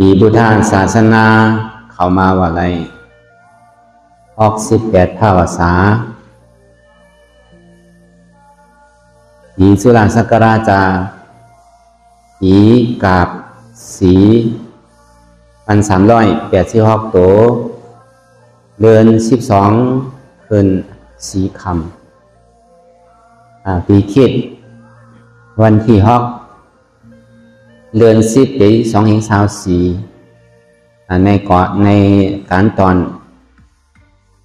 ปีพุทธศาสนาเข้ามาว่าอะไร68ภาษาปีสุรศักราชาปีกาบสี1386ตัวเดือน12คืนสีคำปีคิดวันที่6เดือน10ปี2024ในเกาะในการตอน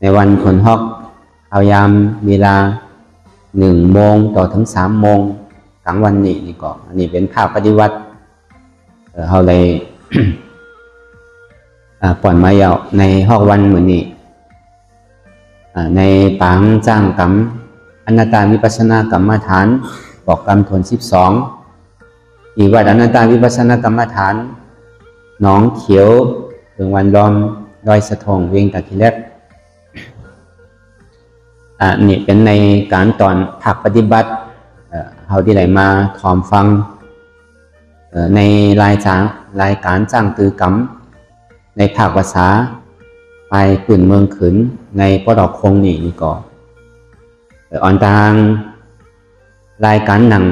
ในวันคน6เอายามเวลา1 โมงต่อถึง3 โมงกลางวันนี่ก็อันนี้เป็นภาคปฏิวัติเขาเลย ปล่อยมาเยาวใน6 วันเหมือนนี้ในปางจ้างกรรมอนัตตาวิปัสสนากรรมฐานบอกกรรมทน12อีกวัดอนัตตาวิปัสสนากรรมฐานหนองเขียวถึงวันล้อมดอยสะทงเวียงตะคิเล็กนี่เป็นในการตอนภาคปฏิบัติเขาที่ไหนมาถอมฟังในรายการจ้างตือกรรมในภาคภาษาไปปืนเมืองขืนในปอดอกคงนี่ก่อนอ่อนทางรายการหนัง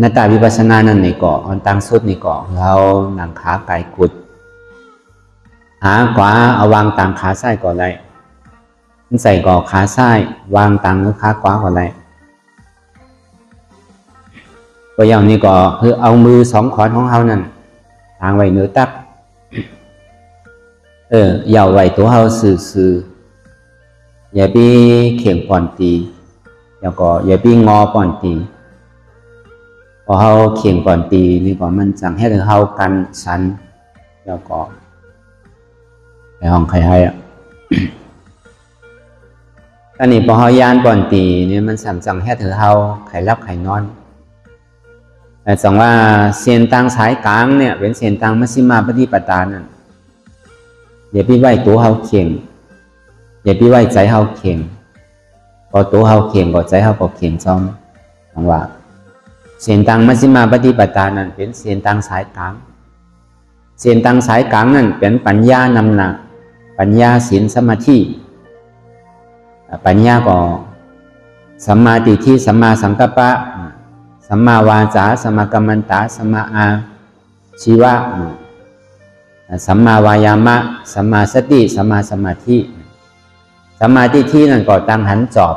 นาตาวิปัสสนานั่นนี่ก่อนอ่อนทางสุดนี่ก่อนเราหนังขาไก่กุดหาขวาเอาวางตามขาซ้ายก่อนเลยใส่ก่อขาซ้ายวางตามขาขวาก่อนเลยตัวอย่างนี้ก็คือเอามือ2 ขอนของเขานั่นทางไว้เนื้อตักยาวไว้ตัวเขาสื่ออย่าไปเข่งป่อนตีแล้วก็อย่าไปงอป่อนตีพอเขาเข่งป่อนตีนี่ก็มันจังให้ถึงเขากันสันแล้วก็ในห้องใครให้อันนี้พอเขายานป่อนตีเนี่ยมันจังให้ถึงเขาไข่รับไข่นอนแต่จังว่าเส้นทางสายกลางเนี่ยเป็นเส้นทางมัชฌิมาปฏิปทานั่นอย่าไปไหวตัวเขาเข่งอย่าไปไหวใจเขาเข่งพอตัวเขาเข่งก็ใจเขาก็เข่งซ้อมจังว่าเส้นทางมัชฌิมาปฏิปทานั่นเป็นเส้นทางสายกลางเส้นทางสายกลางนั่นเป็นปัญญานำหนักปัญญาศีลสมาธิปัญญาก็สัมมาทิฏฐิสัมมาสังกัปปะสัมมาวาจาสัมมากัมมันตะสัมมาอาชีวะสัมมาวายามะสัมมาสติสัมมาสมาธิสัมมาทิฏฐินั่นก็ตั้งหันจอบ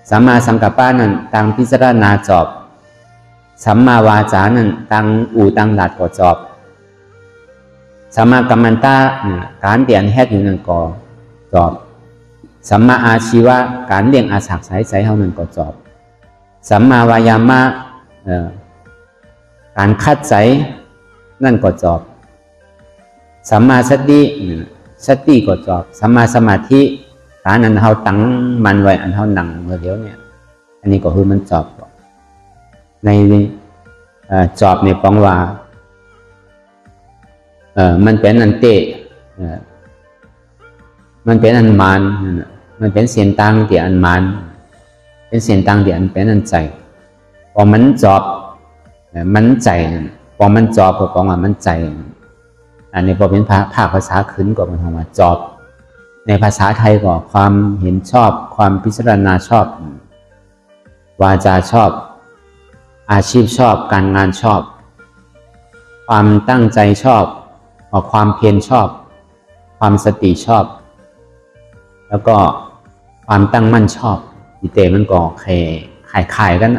สัมมาสังกัปปะนั่นตั้งพิจารณาจอบสัมมาวาจานั่นตั้งตั้งหลัดก็จอบสัมมากัมมันตะการเตียนแฮดอยู่นั่นก็จอบสัมมาอาชีวะการเลี้ยงอาศักสายใจเฮานั่นก็จอบสัมมาวายามะการคัดใจนั่นก็จอบสัมมาสติก็จอบสัมมาสมาธิการอันเฮาตั้งมันไว้อันเฮานั่งเมื่อเดียวเนี่ยอันนี้ก็คือมันจอบในจอบในปองว่ามันเป็นอันเตะมันเป็นอันมานมันเป็นเสียนตังเดียอันมานเป็นเสียนตังเดียอันเป็นอันใจพอมันจอบมันใจพอมันจอบก็ปองว่ามันใจอันนี้พอเป็นภาคภาษาขึ้นก็มันทำว่าจอบในภาษาไทยก็ความเห็นชอบความพิจารณาชอบวาจาชอบอาชีพชอบการงานชอบความตั้งใจชอบความเพียรชอบความสติชอบแล้วก็ความตั้งมั่นชอบอีเตมันก็คล้ายกัน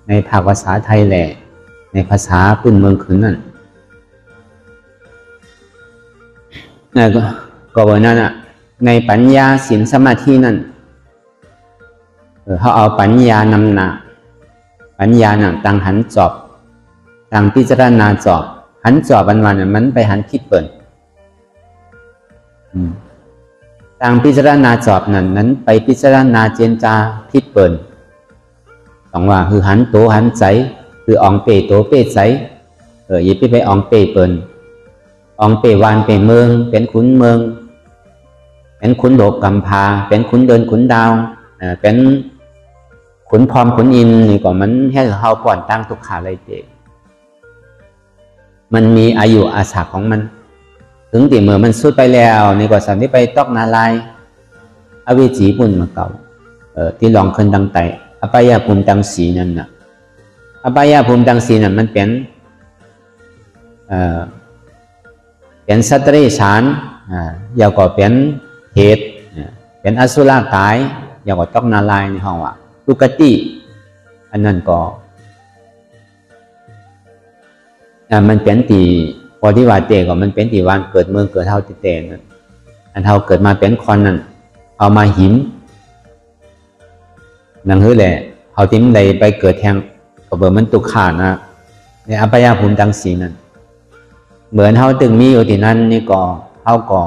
ในภาคภาษาไทยแหละในภาษาพื้นเมืองขืนนั่นก็ว่านั่นในปัญญาศีลสมาธินั่นเขาเอาปัญญานำหน้าปัญญาน่ะตั้งหันจอบตั้งพิจารณาจอบหันจอบวันๆมันไปหันคิดเปิดตั้งพิจารณาจอบนั้นไปพิจารณาเจนจาคิดเปิดต้องว่าคือหันโตหันใจคืออองเปโตเปใจอย่าไปอองเปเปิดอองเปวานเปเมืองเป็นขุนเมืองเป็นขุนโลกกำพาเป็นขุนเดินขุนดาวเป็นขุนพรอมขุนอินนี่ก็มันให้เขาป่อนตั้งทุกขาเลยเจ มันมีอายุอาศัยของมันถึงที่เมื่อมันสุดไปแล้วนี่ก็สามที่ไปตอกนาลายอวิจีปุ่นมาเก่าที่ลองขึ้นดังไตอปายาภูมิดังสีนั่นน่ะอปายาภูมิดังสีนั่นมันเป็นสัตว์เดรัจฉานอยากก็เป็นเหตุเป็นอสุรกายอยากก็ตอกนาลายในห้องว่าตุกติอันนั้นก็มันเป็นตีพอที่ว่าเตก็มันเป็นตีวันเกิดเมืองเกิดเท่าที่เตนั่นอันเท่าเกิดมาเป็นคนนั่นเอามาหิมนั่งหื้อแหละเอาทิ้มใดไปเกิดแทงก็เบอร์มันตุกขาดนะในอปายาภูมิดังสีนั่นเหมือนเท่าตึงมีอยู่ที่นั่นนี่ก็เท่าก็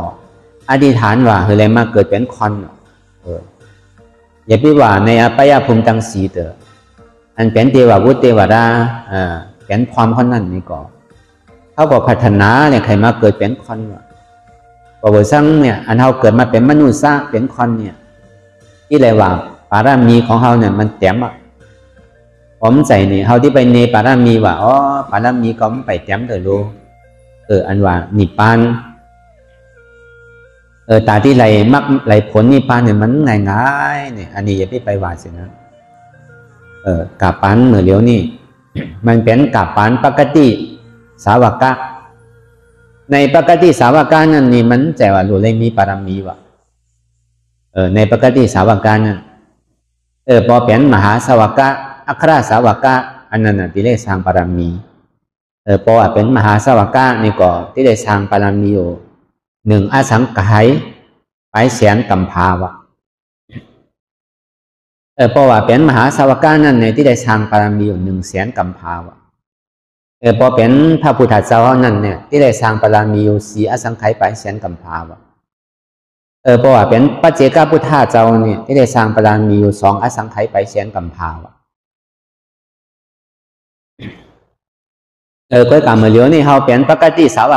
อธิษฐานว่าเฮ้ยอะไรมาเกิดเป็นคนอย่าไปว่าในอปายาภูมิดังสีเถอะอันเป็นเทวบุตรเทวดาเป็นความคนนั้นนี่ก็เขาบอกพัฒนาเนี่ยใครมาเกิดเป็นคนวะพอเบอร์ซังเนี่ยอันเขาเกิดมาเป็นมนุษย์ซะเป็นคนเนี่ยที่เรียกว่าปารามีของเขาเนี่ยมันเต็มอ่ะผมใจนี่เขาที่ไปในปารามีว่าอ๋อปารามีก็ไม่ไปเต็มเลยลูกอันว่านิพพานตาที่ไหลมักไหลผลนิพพานเนี่ยมันง่ายๆเนี่ยอันนี้อย่าไปว่าสินะกาปันเหมือนเลี้ยวนี่มันเป็นกาปันปกติสาวกะในปกติสาวกะนั่นนี่มันใจว่ารู้เลยมีปารามีวะในปกติสาวกะนั่นพอเป็นมหาสาวกะอัครสาวกะอันนั้นที่ได้สร้างปารามีพอเป็นมหาสาวกะนี่ก็ที่ได้สร้างปารามีอยู่หนึ่งอสังขายไปแสนกัมภาวะเพราะว่าเป็นมหาสาวกะนั่นในที่ได้สร้างปารามีอยู่100,000 กัมภาวะพอเป็นพระพุทธเจ้านั่นเนี่ยที่ได้สร้างปารามีอยู่4อสังขายไปแสนกัมภาวะเพราะว่าเป็นปัจเจกพุทธเจ้าเนี่ยที่ได้สร้างปารามีอยู่2อสังขายไปแสนกัมภาวะก็กรรมเหลียวนี่เขาเป็นปกติสาว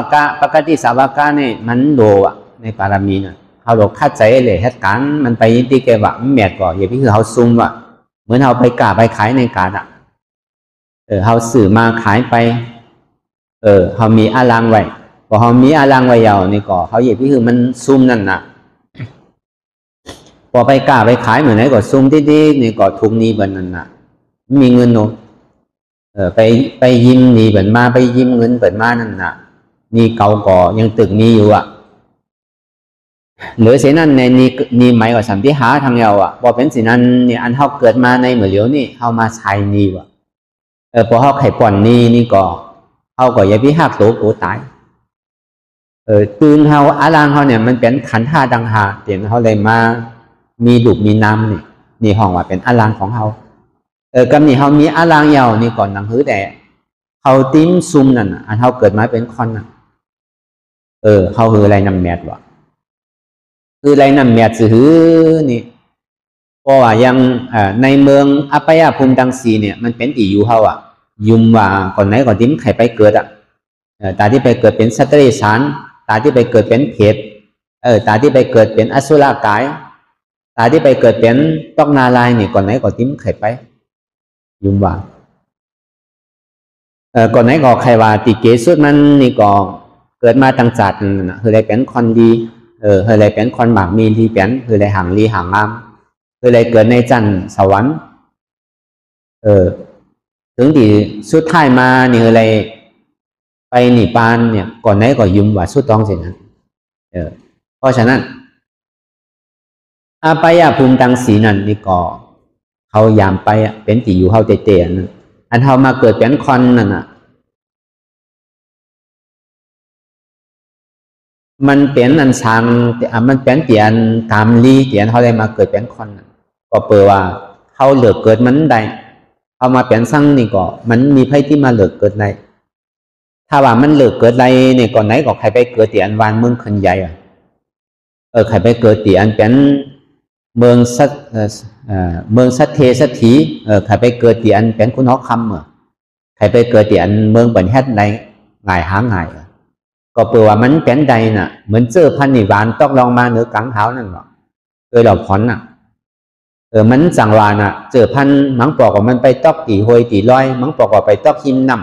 กะนี่มันโลอ่ะในปารามีเนี่ยเขาบอกคัดใจเลยเหตุการณ์มันไปที่แกว่าแม่ก่ออย่าพี่คือเขาซุ่มว่ะเหมือนเขาไปกล้าไปขายในการอ่ะเขาสื่อมาขายไปเขามีอาลังไว้พอเขามีอาลังไว้ยาวนี่ก็เขาอย่าพี่คือมันซุ่มนั่นน่ะพอไปกล้าไปขายเหมือนไหนก็ซุ่มที่นี่ก็ทุกนี้แบบนั้นน่ะมีเงินเนาะไปยิ้มนี่เปิดมาไปยิ้มเงินเปิดมานั่นน่ะนี่เก่าก่อยังตึกนี้อยู่อ่ะหรือเสียนั่นในนี่หมายว่าสัมผัสหาทางเราอ่ะพอเป็นสิ่งนั้นเนี่ยอันเขาเกิดมาในเหมือนเหลียวนี่เขามาใช้นี่ว่ะพอเขาไข่ป่อนนี่ก็เขาก็อย่าพิหักตัวตายปืนเขาอารังเขาเนี่ยมันเป็นขันธ์ท่าดังหาเดี๋ยวเขาเลยมามีดุมีน้ำนี่ห้องว่าเป็นอารังของเขากำนี่เขามีอารังยาวนี่ก่อนหนังหื้อแต่เขาติ้มซุ่มนั่นอันเขาเกิดมาเป็นคนน่ะเขาคืออะไรนำแมดวะคืออะไรนำแมดสือนี่เพราะว่ายังในเมืองอปายาภูมิดังสีเนี่ยมันเป็นตีอยู่เขาอ่ะยุมว่าก่อนไหนก่อนติ้มไข่ไปเกิดอ่ะตาที่ไปเกิดเป็นสัตว์เดรัจฉานตาที่ไปเกิดเป็นเพศตาที่ไปเกิดเป็นอสุรกายตาที่ไปเกิดเป็นตอกนาลายนี่ก่อนไหนก่อนติ้มไข่ไปยุมว่าก่อนไหนก็ใครว่าติเกสุดมันนี่ก็เกิดมาตั้งจัดนะคืออะไรเป็นคนดีคืออะไรเป็นคนหมากมีที่เป็นคืออะไรห่างลีห่างงามคืออะไรเกิดในจันทร์สวรรค์ถึงที่สุดท้ายมานี่คืออะไรไปนิพพานเนี่ยก่อนไหนก็ยุมว่าสุดต้องสินะเพราะฉะนั้นอปายาภูมิดังสีนั่นนี่ก็เขายามไปเป็นตีอยู่เขาเตะๆนั่นอันเขามาเกิดเป็นคนนั่นน่ะมันเป็นอันชังมันเป็นเตียนกามลีเตียนเขาได้มาเกิดเป็นคนก็เปิดว่าเขาเหลือเกิดมันได้เอามาเป็นสั่งนี่ก็มันมีไพ่ที่มาเหลือเกิดได้ถ้าว่ามันเหลือเกิดได้เนี่ยก่อนไหนก็ใครไปเกิดเตียนวานเมืองขึ้นใหญ่ใครไปเกิดเตียนเป็นเมืองสัตเทสัตถีใครไปเกิดเตียนเป็นคุณฮอกคำใครไปเกิดเตียนเมืองเป็นแฮดได้ง่ายหาง่ายก็เปิดว่ามันเป็นใดน่ะเหมือนเจอพันนิวานต้องลองมาเหนือกลางเท้านั่นหรอเราผ่อนน่ะมันจังหวะน่ะเจอพันมังปอกว่ามันไปตอกตีหวยตีลอยมังปอกว่าไปตอกหิมน้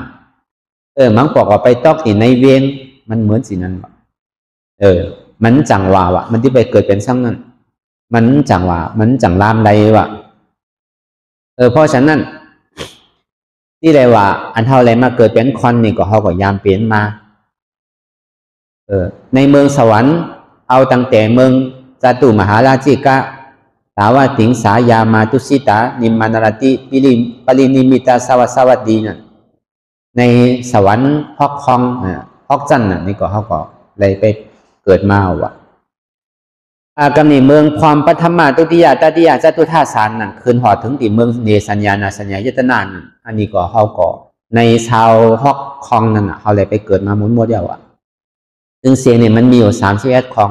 ำ มันบอกว่าไปตอกที่ในเวียงมันเหมือนสินั้นวะมันจังหวะวะมันที่ไปเกิดเป็นช่างนั้นมันจังหวะมันจังรามใดวะเพราะฉะนั้นที่ไรว่าอันเท่าไรมาเกิดเป็นคนนี่ก็เขาก็ยามเปลี่ยนมาในเมืองสวรรค์เอาตั้งแต่เมืองจตุมหาราชิกะสาวติงสายามาตุสิตานิมมานารติปรินิมิตาสวัสดีนั่นในสวรรค์ฮอกคองฮอกจันน่ะนี่ก็เขาก็เลยไปเกิดมาว่ะกำเนิดเมืองความปัทมาตุติยาตติยาจตุธาสารนั่นคืนหอดถึงที่เมืองเนสัญญานาสัญญายตนานอันนี้ก็เขาก็ในชาวฮอกคองนั่นน่ะเขาเลยไปเกิดมาหมุนหมดเดียวอ่ะซึ่งเสียงเนี่ยมันมีอยู่31คอง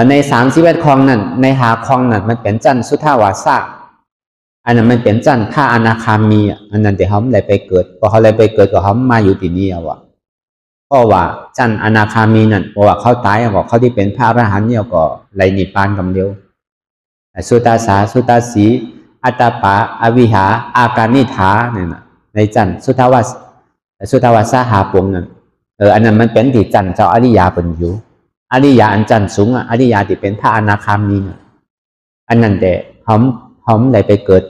ใน31คองนั่นในหาคองนั่นมันเป็นจันสุทธาวาสะอันนั้นมันเป็นจันท่าอนาคามีอันนั้นเดี๋ยวเขาเลยไปเกิดพอเขาเลยไปเกิดก็เขามาอยู่ที่นี่อ่ะเพราะว่าจันอนาคามีนั่นเพราะว่าเขาตายก็เขาที่เป็นพระอรหันต์เนี่ยก็ไหลนิพพานกันเดียวสุตตาสาสุตตาสีอัตตาปะอวิหาอาการนิธาเนี่ยนะในจันสุทธาวาสะหาปวงนั่นอันนั้นมันเป็นที่จันเจ้าอริยาเป็นอยู่อริยาอันจันสูงอริยาที่เป็นพระอนาคามีเนี่ยอันนั้นแต่หอมเลยไปเกิด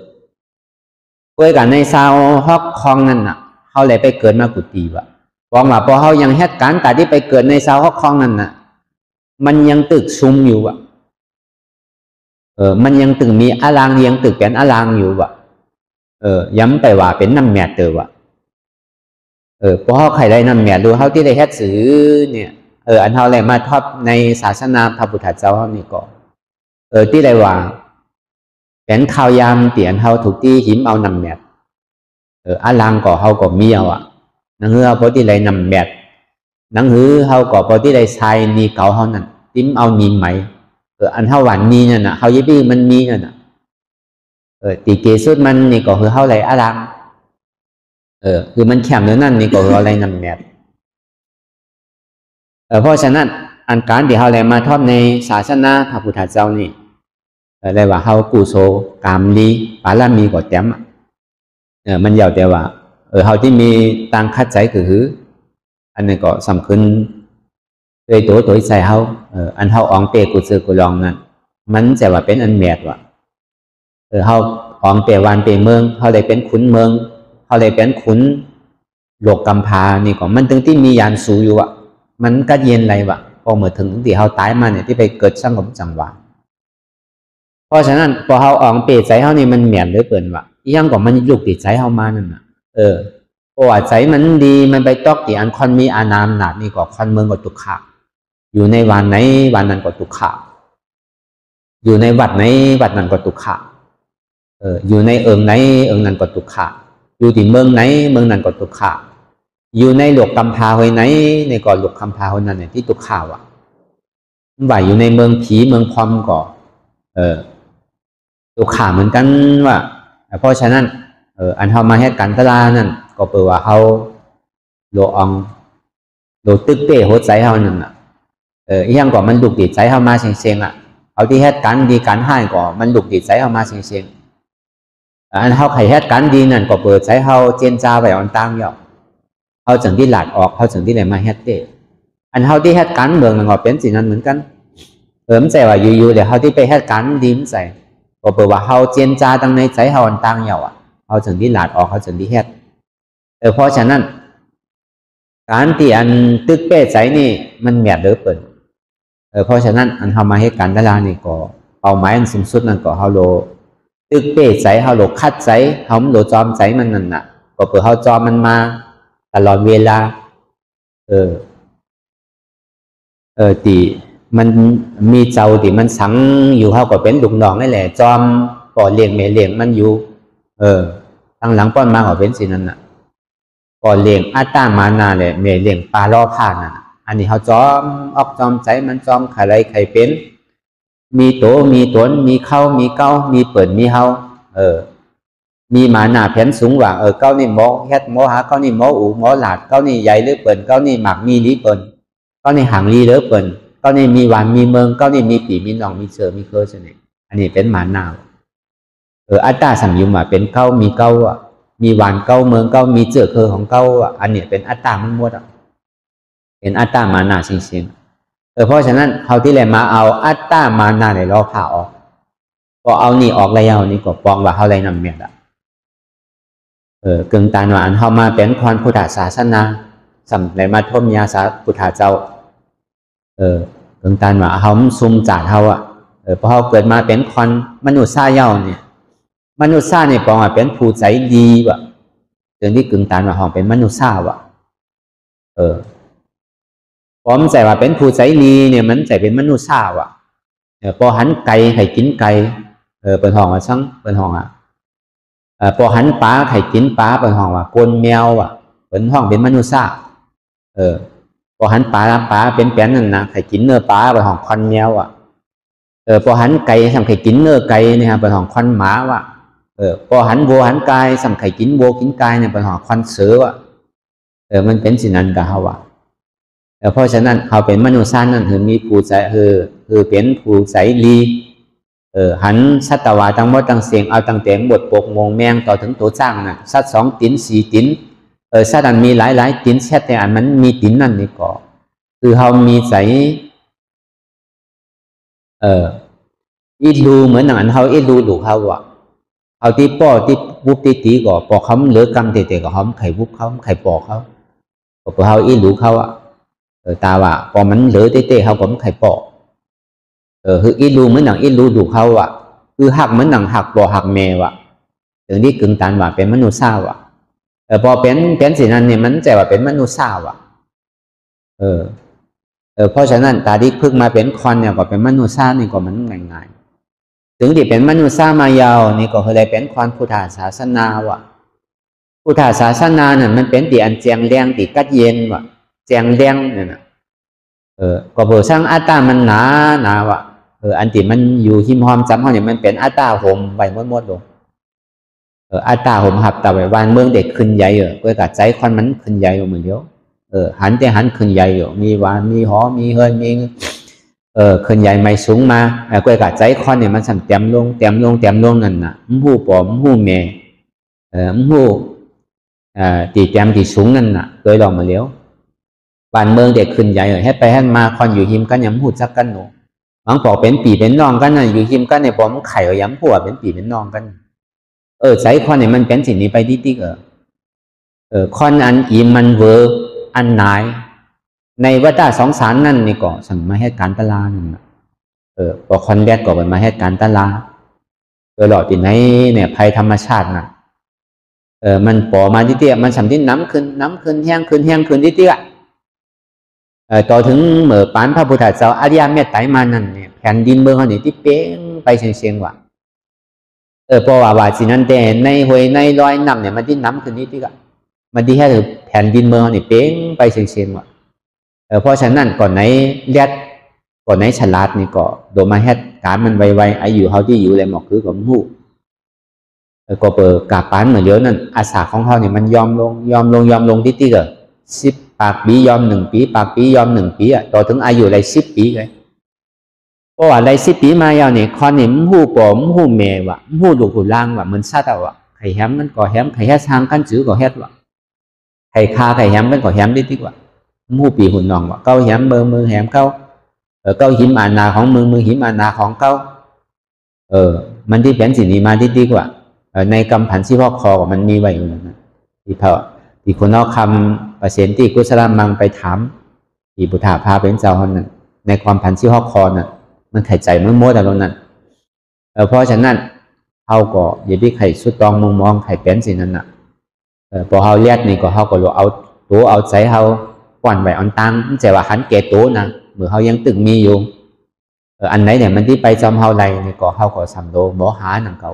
เพื่อกันในชาวฮอกคองนั่นน่ะเขาเลยไปเกิดมากุฏิวะบอกว่าพอเขายังเหตุการณ์แต่ที่ไปเกิดในชาวฮอกคองนั่นน่ะมันยังตึกซุ่มอยู่วะมันยังตึกมีอารางยังตึกเป็นอารางอยู่วะย้ำไปว่าเป็นน้ำแม่เตอวะเพราะเขาใครได้น้ำแม่ดูเขาที่ได้เฮ็ดสื่อเนี่ยอันเขาเลยมาทอบในศาสนาพระพุทธเจ้าเขานี่ก็ที่ได้ว่าเป็นข้าวยามเตียนเขาถูกที่หิมเอาน้ำแม่อารางก็เขาก็มีเอาอ่ะนังเหือพอที่ไรน้ำแม่นังหือเขาก็พอที่ไรชายนีเก่าเขานั่นติ้มเอานีไหมอันเท่าหวานนีนั่นน่ะเขายิบมันมีนั่นน่ะตีเกสุดมันนี่ก็คือเขาไรอารางคือมันแข็งเนื้อนั่นนี่ก็คืออะไรน้ำแม่เพราะฉะนั้นอันการที่เขาเลยมาทอบในศาสนาพระพุทธเจ้านี่เรียกว่าเขากุโสกามลีปารามีก็เต็มมันยาวแต่ว่าเขาที่มีตังคัดใจคืออันนี้ก็สำคัญโดยตัวใจเขาอันเขาอองเปกุศลกุลองนั่นมันจะว่าเป็นอันแมดว่ะเขาอองเปวันเปเมืองเขาเลยเป็นขุนเมืองเขาเลยเป็นขุนโลกกำพานี่ก็มันถึงที่มียานสูอยู่อ่ะมันก็เย็นไรวะพอเมื่อถึงที่เขาตายมาเนี่ยที่ไปเกิดสงบจังหวะเพราะฉะนั้นพอเขาอองเปใจเขานี่มันเหมียนเลยเปิ่นวะยังก็มันลุกติดใจเขามานั่นน่ะเพราะว่าใจมันดีมันไปตอกที่อันคอนมีอานามหนาดนี่ก็คอนเมืองก็ตุกขะอยู่ในวันไหนวันนั้นก็ตุกขะอยู่ในวัดไหนวัดนั้นก็ตุกขะอยู่ในไหนนั้นก็ตุกขะอยู่ที่เมืองไหนเมืองนั้นก็ตุกขะอยู่ในหลวกกำพาไว้ไหนในก่อหลวกกำพาคนนั้นเนี่ยที่ตุกขะว่ะว่าอยู่ในเมืองผีเมืองพรหมก็ตุกขะเหมือนกันว่าเพราะฉะนั้นอันเขามาให้กันตลานั่นก็แปลว่าเขาโลอองโลตึกเป้หัวใจเขานั่นน่ะยังก็มันดุกติดใจเขามาเชียงอ่ะเอาที่ให้กันดีกันให้ก็มันดุกติดใจเขามาเชียงอันเขาไข่ให้กันดีนั่นก็เปิดใจเขาเจนจ้าไปอ่อนตั้งยอกเขาจึงที่หลาดออกเขาจึงที่ไหนมาเฮ็ดเต้อันเขาที่เฮ็ดกันเมืองมันก็เป็นสิ่งนั้นเหมือนกันไม่ใช่ว่าอยู่ๆเดี๋ยวเขาที่ไปเฮ็ดกันดีมใส่ก็แปลว่าเขาเจนจ้าตั้งในใจเขาอ่อนตั้งยอกอ่ะเขาจึงที่หลาดออกเขาจึงที่เฮ็ดเพราะฉะนั้นการที่อันตึกเป้ใจนี่มันแมบเด้อเปิดเพราะฉะนั้นอันเขามาให้การตลาดนี่ก็เป้าหมายอันสูงสุดนั่นก็เขาโลตึกเป้ใจเขาโลคัดใจเขาโลจอมใจมันนั่นน่ะก็เปิดเขาจอมมันมาตลอดเวลาตีมันมีเจ้าที่มันสังอยู่เขาก็เป็นลูกน้องนี่แหละจอมก่อเลี้ยงแม่เลี้ยงมันอยู่ตั้งหลังป้อนมาก็เป็นสินั่นน่ะก่อเลี้ยงอัตตามานาเลยแม่เลี้ยงปลาล่อผ้านั่นอันนี้เขาจอมออกจอมใจมันจอมไข่ไรไข่เป็นมีโตมีตนมีเข้ามีเก้ามีเปิดมีเฮามีหมาหนาแผ่นสูงว่าเก้านี่หมอเฮ็ดหมอหาเก้านี่หมออูหมอหลาดเก้านี่ใหญ่หรือเปิดเก้านี่หมักมีลีเปิดเก้านี่ห่างลีหรือเปิดเก้านี่มีหวานมีเมืองเก้านี่มีปีมีหนองมีเสือมีเคอร์ใช่ไหมอันนี้เป็นหมาหนาวอัตตาสัมยุมาเป็นเก้ามีเก้าอ่ะ มีหวานเก้าเมืองเก้ามีเจือเคอของเก้าอันนี้เป็นอัตตามันหมดเป็นอัตตามานาจริงๆเพราะฉะนั้นเขาที่เลยมาเอาอัตตามานาในเราผ่าออกพอเอานี่ออกแล้วนี่ก็ปองว่าเขาเลยนำเมียละกึ่งตานว่าอันเขามาเป็นคนพุทธศาสนาสำในมาทมยาสาพุทธเจ้ากึ่งตานว่าเขาซุ่มจ่าเขาพอเขาเกิดมาเป็นคนมนุษย์ซาเย้าเนี่ยมนุษย์ซาเนี่ยปองว่าเป็นผู้ใจดีว่ะเรื่องที่กึ่งตานว่าเขาเป็นมนุษย์ซาว่ะผมใจว่าเป็นผู้ใจดีเนี่ยมันใจเป็นมนุษย์ซาว่ะพอหันไก่ให้กินไก่เปิดห้องว่าช่างเปิดห้องพอหันปลาให้กินปลาเปิดห้องว่าโกนแมวว่ะเปิดห้องเป็นมนุษย์ซาพอหันปลาเป็นแป้นนั่นนะให้กินเนื้อปลาเปิดห้องควันแมวว่ะพอหันไก่ทำไข่กินเนื้อไก่เนี่ยเปิดห้องควันหมาว่ะพอหันวัวหันไก่ทำไข่กินวัวกินไก่เนี่ยเปิดห้องควันเสือว่ะมันเป็นสิ่งนั้นกับเขาว่ะเพราะฉะนั้นเขาเป็นมนุษย์ซานั่นคือมีผู้ใจคือเป็นผู้ใจดีหันสัตวาตั้งหมดตั้งเสียงเอาตั้งแต่บทปกมงแมงต่อถึงตัวจ้างน่ะสัตว์2 ติน 4 ตินสัตว์อันมีหลายตินแค่แต่อันมันมีตินนั่นนี่ก็คือเขามีใจอีดูเหมือนอันเขาอีดูหลูกเขาว่ะเขาที่ป้อที่วุบตีก็ปอกเขาเหลือกำเตะก็เขาไข่วุบเขาไข่ปอกเขาพอเขาอีหลูเขาตาว่าพอมันเหลือเตะเขาผมไข่ปอกคืออีลูเหมือนหนังอีลูดูเขาคือหักเหมือนหนังหักปอหักแมวถึงที่กึ่งตานว่าเป็นมนุษย์ซาพอเป็นสิ่งนั้นเนี่ยมันใจว่าเป็นมนุษย์ซาเพราะฉะนั้นตาดิพึ่งมาเป็นคอนเนี่ยก็เป็นมนุษย์ซานี่ก็มันง่ายๆถึงที่เป็นมนุษย์ซามายาวนี่ก็คือได้เป็นคอนพุทธศาสนาพุทธศาสนาเนี่ยมันเป็นตีอันแจงแรงตีกัดเย็นแจงแรงเนี่ยนะก็เบอร์สร้างอัตตามันหนาอันที่มันอยู่หิมหอมจำเขาเนี่ยมันเป็นอัตตาห่มใบมดลงอัตตาห่มหับตาไว้วันเมืองเด็กขึ้นใหญ่ก็กัดใจควันมันขึ้นใหญ่เหมือนเดียวหันแต่หันขึ้นใหญ่มีหวานมีหอมมีเฮิร์นมีขึ้นใหญ่ไม่สูงมาก็กัดใจควันเนี่ยมันสั่นเต็มลงนั่นน่ะหูปอมหูแม่หูตีเต็มตีสูงนั่นน่ะโดยลองมาเลี้ยวบ้านเมืองเด็กขึ้นใหญ่ให้ไปให้มาคอนอยู่หิมกันย้ำหูจักกันหนูบางปอกเป็นปีเป็นน้องกันนะอยู่หิมกันในปอมไข่ย้ำหัวเป็นปีเป็นน้องกันใช้คอนเนี่ยมันเป็นสิ่งนี้ไปดิ๊กคอนอันอีมันเวอร์อันไหนในวัฏสงสารนั่นนี่ก็สั่งมาให้การตลาดนั่นพอคอนแรกก็เป็นมาให้การตลาดหลอดที่ไหนเนี่ยภัยธรรมชาติน่ะมันปอมาดิ๊กมันสัมทินน้ำขึ้นแห้งขึ้นดิ๊กต่อถึงเมื่อปานพระพุทธเจ้าอริยเมตไตรมานั่นเนี่ยแผ่นดินเมืองเขาเนี่ยที่เป้งไปเชียงว่ะเพราะว่าสินั้นแต่ในห้วยในลอยน้ำเนี่ยมันที่น้ำขึ้นนิดที่ก็มันที่แค่แผ่นดินเมืองเขาเนี่ยเป้งไปเชียงว่ะเพราะฉะนั้นก่อนไหนเลียดก่อนไหนฉลาดนี่ก็โดนมาแฮดการมันไวๆอายุเขาที่อยู่เลยหมอกคือกับหูก็เปิดกาปานเหมือนเดียวนั่นอาสาของเขาเนี่ยมันยอมลงที่ก็10 ปากปียอม1 ปีปากปียอม1 ปีต่อถึงอายุอะไร10 ปีเลยเพราะว่าอะไร10 ปีมายาวเนี่ยคอนเนี่ยหูปอมหูแม่หูลูกหูล่างเหมือนซาตาไข่แฮมมันก็แฮมไข่แฮทางกันจื้อก็แฮดไข่คาไข่แฮมมันก็แฮมได้ดีกว่าหูปีหุ่นนองเก้าแฮมมือแฮมเก้าหิมอานาของมือหิมอานาของเก้ามันที่เป็นสิ่งนี้มาดีกว่าในกำผันที่พ่อคอมันมีไว้อยู่นะที่คนเอาคำประเสนที่กุศลมังไปถามที่บุตรพาเป็นเจ้าคนนั้นในความผันที่พ่อคอน่ะมันไข่ใจมันโม้แต่ตรงนั้นเพราะฉะนั้นเขาก็อย่าไปไข่สุดตองมองไข่เป็นสิ่งนั้นน่ะพอเขาเลียดนี่ก็เขาก็เอาตัวเอาใจเขาก่อนไว้อันตังแต่ว่าหันเกตัวนะเมื่อเขายังตึงมีอยู่อันไหนเนี่ยมันที่ไปจำเขาไรนี่ก็เขาก็สัมโดโมหาหนังเก่า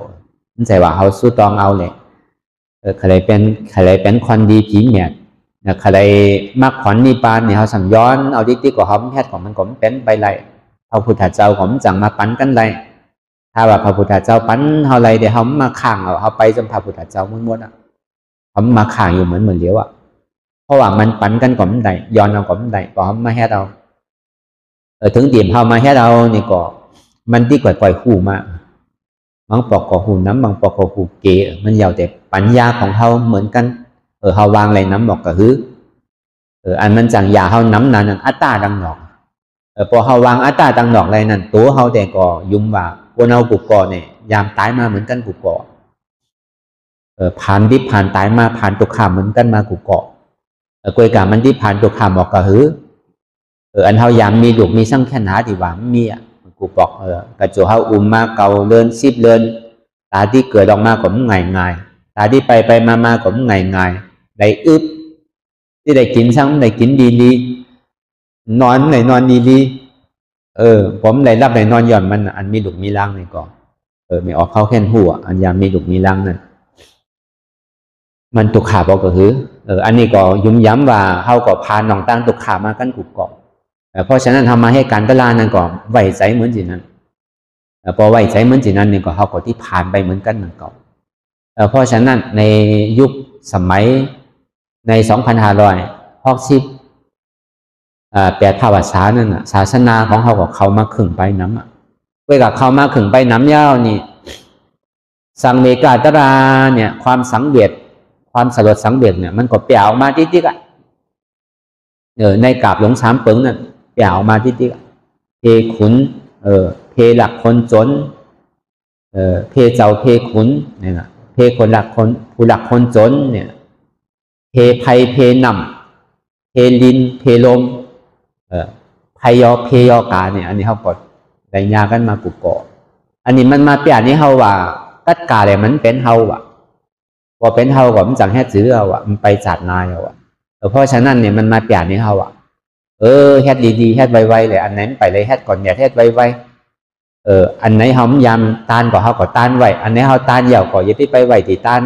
แต่ว่าเขาสุดตองเอาเลยใครเป็นคนดีผีเมียดใครมักขวัญนิพพานเนี่ยเขาสัมย้อนเอาดิ๊กกว่าเขาแพทย์ของมันก็เป็นไปไรพระพุทธเจ้าผมจังมาปั้นกันไรถ้าว่าพระพุทธเจ้าปั้นเขาไรเดี๋ยวเขามาข้างเขาไปจนพระพุทธเจ้าม้วนเขามาข้างอยู่เหมือนเดียวเพราะว่ามันปั้นกันก่อนใดย้อนเอาก่อนใดพอเขามาแห่เราถึงเดี่ยมเขามาแห่เรานี่ก็มันที่ก่อยหูมากบางปอกก็หูน้ำบางปอกก็หูเกะมันยาวแต่ป ปัญญาของเขาเหมือนกันเขาวางอะไรน้ำบอกก็คืออันมันจังยาเขาน้ำนั้นอัตตาดังหนอกพอเขาวางอัตตาดังหนอกอะไรนั่นตัวเขาแต่ก็ยุ่มว่าวันเอากุกก่อเนี่ยยามตายมาเหมือนกันกุกก่อผ่านดิบผ่านตายมาผ่านตุกขามเหมือนกันมากุกก่อกวยกามันดิบผ่านตุกขามบอกก็คืออันเขายามมีลูกมีสั่งแค่หนาดีว่ามีกุกบอกกระโจเขาอุ้มมาเกาเลินซิบเลินตาที่เกิดออกมาก็ง่ายตาที่ไปมาก็ง่ายได้อึบที่ได้กินซ้ำได้กินดีนอนไหนนอนดีผมได้รับได้นอนหย่อนมันอันมีดุมีล่างนี่ก่อนไม่ออกเข้าแค่หัวอันยามมีดุมีล่างนั่นมันตุกขาบอกก็คืออันนี้ก็ยุ่มย้ำว่าเขาก็พาหนองตั้งตุกขามากันกุกเกาะเพราะฉะนั้นทำมาให้การตลาดนั่นก็ไหวใจเหมือนจีนั้นพอไหวใจเหมือนจีนั้นนี่ก็เขาก็ที่ผ่านไปเหมือนกันนั่นก่อนเพราะฉะนั้นในยุคสมัยใน2,560แปดภาวษานั่นน่ะศาสนาของเขาก็เข้ามาขึงไปน้ำเวลาเข้ามาขึงไปน้ำยาวนี่สังเวกาตราเนี่ยความสังเวชความสลดสังเวชเนี่ยมันก็เปลี่ยนออกมาติ๊กๆในกาบหลงสามเปิงนั่นเปลี่ยนออกมาติ๊กๆเพขุนเพหลักคนจนเพเจ้าเพขุนเนี่ยนะเพคนหลักคนผู้หลักคนจนเนี่ยเพภัยเพนำเพลินเพลมพยอเพยอกาเนี่ยอันนี้เขากดได้ยากันมากุกเกาะอันนี้มันมาเปลี่ยนนี้เขาว่าตัดกาเลยมันเป็นเขาว่ะพอเป็นเขาก็มันจังแค่ซื้อเอาว่ะมันไปจัดนายเอาว่ะเพราะฉะนั้นเนี่ยมันมาเปลี่ยนนี้เขาว่ะแฮดดีๆแฮดไวๆเลยอันไหนไปเลยแฮดก่อนอย่าแฮดไวๆอันไหนเขายำตานก็เขาก็ตานไว้อันไหนเขาตานยาวก็อย่าไปไว้ที่ตาน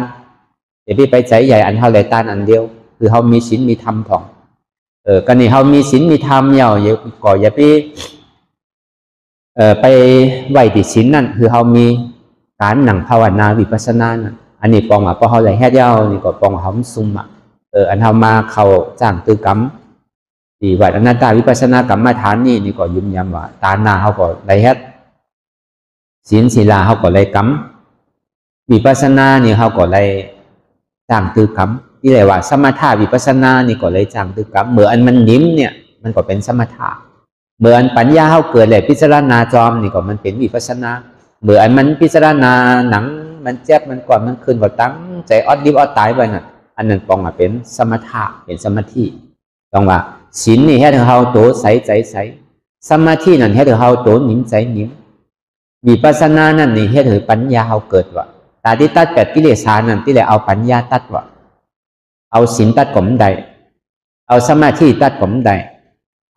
อย่าไปใจใหญ่อันเขาเลยตานอันเดียวคือเขามีศีลมีธรรมของก็นี่เขามีศีลมีธรรมยาวอย่าไปไหวที่ศีลนั่นคือเขามีการหนังภาวนาวิปัสสนานั่นอันนี้ปองพอเขาเลยแฮดยาวนี่ก็ปองเขาซุ่มอันเขามาเขาจ้างตือกรรมที่วัดอนัตตาวิปัสสนากรรมฐานนี่ก็ยุ่มยำว่าตาหน้าเขาก็เลยแฮดศีลศีลาเขาก็เลยกรรมวิปัสสนานี่เขาก็เลยจ้างตือกรรมที่เรียกว่าสมถะวิปัสสนานี่ก็เลยจ้างตือกรรมเมื่ออันมันนิ่มเนี่ยมันก็เป็นสมถะเมื่ออันปัญญาเขาเกิดเลยพิจารณาจอมนี่ก็มันเป็นวิปัสสนาเมื่ออันมันพิจารณาหนังมันเจ็บมันก่อนมันขึ้นก็ตั้งใจอดดิบอดตายไปน่ะอันนั้นปองเป็นสมถะเป็นสมาธิต้องว่าศีลนี่ให้เราโตใสใจใสสมาธินั่นให้เราโตนิ่มใจนิ่มวิปัสสนานั่นนี่ให้เราปัญญาเขาเกิดว่าตาที่ตัดแปดกิเลสนั่นที่เราเอาปัญญาตัดว่าเอาศีลตัดกลมใดเอาสมาธิตัดกลมใด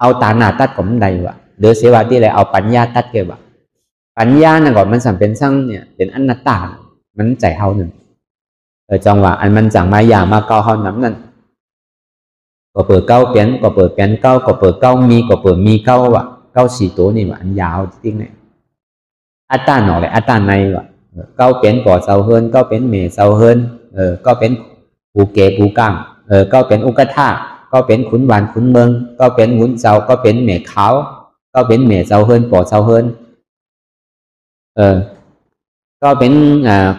เอาตาหน้าตัดกลมใดวะหรือเสวะที่เราเอาปัญญาตัดเกี่ยวกับปัญญานั่นก่อนมันสัมเป็นสร้างเนี่ยเป็นอนัตตามันใจเขาหนึ่งจังหวะอันมันจังมายามาเก้าเขาน้ำนั่นก็เปิดเก้าเปลี่ยนก็เปิดเปลี่ยนเก้าก็เปิดเก้ามีก็เปิดมีเก้าวะเก้าสี่ตัวนี่วะอันยาวจริงเนี่ยอัตตาหนอเลยอัตตาในวะเก้าเปลี่ยนก่อเสาเฮินเก้าเป็นเมเสาเฮินก็เป็นผู้เก๋ผู้ก้างก็เป็นอุกธาก็เป็นขุนหวานขุนเมืองก็เป็นหุนเจ้าก็เป็นเมฆขาวก็เป็นเมเสาเฮินก่อเสาเฮินก็เป็น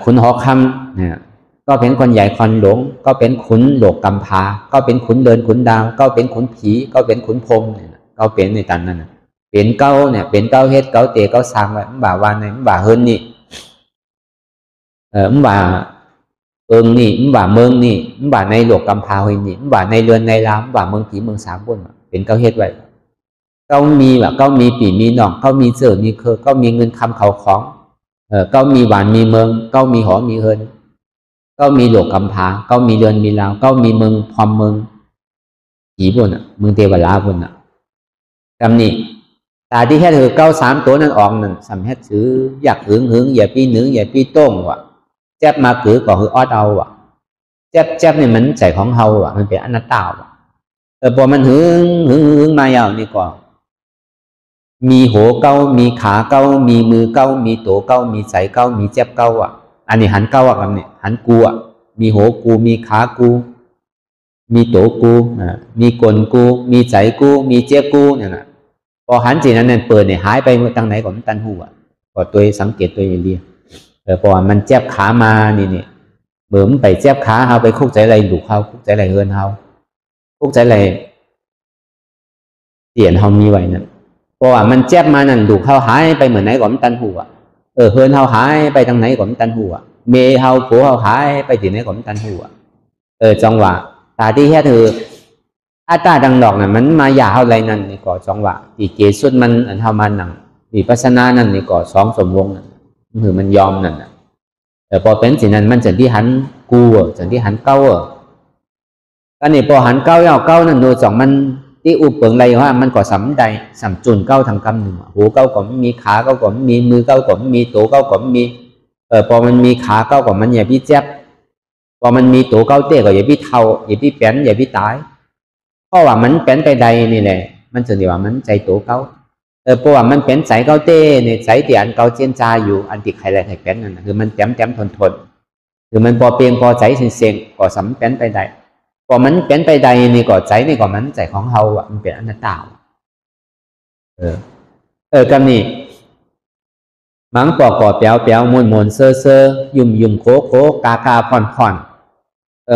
ขุนหอคำเนี่ยก็เป็นคนใหญ่คนหลงก็เป็นขุนโลกกำพาก็เป็นขุนเดินขุนดาวก็เป็นขุนผีก็เป็นขุนพรหมเนี่ยก็เป็นในตันนั่นเป็นเก้าเนี่ยเป็นเก้าเฮ็ดเก้าเตะเก้าสร้างไว้บ่าวานในบ่าเฮินนี่บ่านี่บ่าเมืองนี่บ่าในโลกกำพาเฮนี่บ่าในเรือนในลามบ่าเมืองผีเมืองสามบนเป็นเก้าเฮ็ดไว้เก้ามีแบบเก้ามีปีมีหนองเก้ามีเสือมีเคอเก้ามีเงินคำเขาของเก้ามีหวานมีเมืองเก้ามีหอมีเฮินเก้ามีโลกกำพาเก้ามีเรือนมีลาวเก้ามีเมืองพอมเมืองผีบนเมืองเทวราบนกำนี้ตาที่แค่เก้าสามตัวนั้นออกนั่นสำเฮ็ดซื้ออยากหึงอย่าปีหนึ่งอย่าปีโต้งว่ะแจ๊บมาคือก็คือออดเอาว่ะแจ๊บนี่มันใจของเฮาว่ะมันเป็นอนัตตาว่ะพอมันหึงมาอย่างนี้ก็มีหัวเก้ามีขาเก้ามีมือเก้ามีตัวเก้ามีใจเก้ามีแจ๊บเก้าอ่ะอันนี้หันเก้าอ่ะกันเนี่ยหันกูอ่ะมีหัวกูมีขากูมีตัวกูมีกลกูมีใจกูมีแจ๊บกูเนี่ยนะพอหันจีนั้นเนี่ยเปิดเนี่ยหายไปทางไหนก็มันตันหัวก็ตัวสังเกตตัวเรียพอมันแจ๊บขามานี่ เหมือนไปเจ็บขาเขาไปคุกใจอะไรลูกเขาคุกใจอะไรเฮือนเขาคุกใจอะไรเตียนเขามีไว้นั่นเพราะว่ามันเจ็บมานั่นลูกเขาหายไปเหมือนไหนก่อนตันหัวเฮือนเขาหายไปทางไหนก่อนตันหัวเมย์เขาผัวเขาหายไปที่ไหนก่อนตันหัวจังหวะตาที่แค่ถืออาตาดังดอกน่ะมันมาอย่าเขาอะไรนั่นนี่ก่อจังหวะที่เกสุดมันอันเท่ามันหนังวิปัสสนานั่นนี่ก่อสองสมวงนั่นคือมันยอมนั่นน่ะแต่พอเป็นสิ่งนั้นมันจะที่หันกูจะที่หันเก้าก็นี่พอหันเก้าเอาเก้านั่นโดยสองมันที่อุปเปิงอะไรว่ามันก็สำใดสำจุนเก้าทางกำหนึ่งหูเก้าก็มีขาเก้าก็มีมือเก้าก็มีตัวเก้าก็มีพอมันมีขาเก้าก็มันอย่าพี่เจ็บพอมันมีตัวเก้าเต้ก็อย่าพี่เท่าอย่าพี่แป้นอย่าพี่ตายเพราะว่ามันแป้นไปใดนี่แหละมันจะเรียกว่ามันใจตัวเก้าเพราะว่ามันเป็นใจเก้าเต้เนี่ยใจที่อันเก้าเจนจาอยู่อันติดใครอะไรใครแป้นนั่นคือมันแต้มทนคือมันพอเพียงพอใจเสียงก็สำแป้นไปใดพอมันเป็นไปใดนี่ก็ใจนี่ก็มันใจของเฮาอ่ะมันเป็นอนัตตากันนี่มังปอกก่อเปียวมวนเซอยุ่มโคกาผ่อน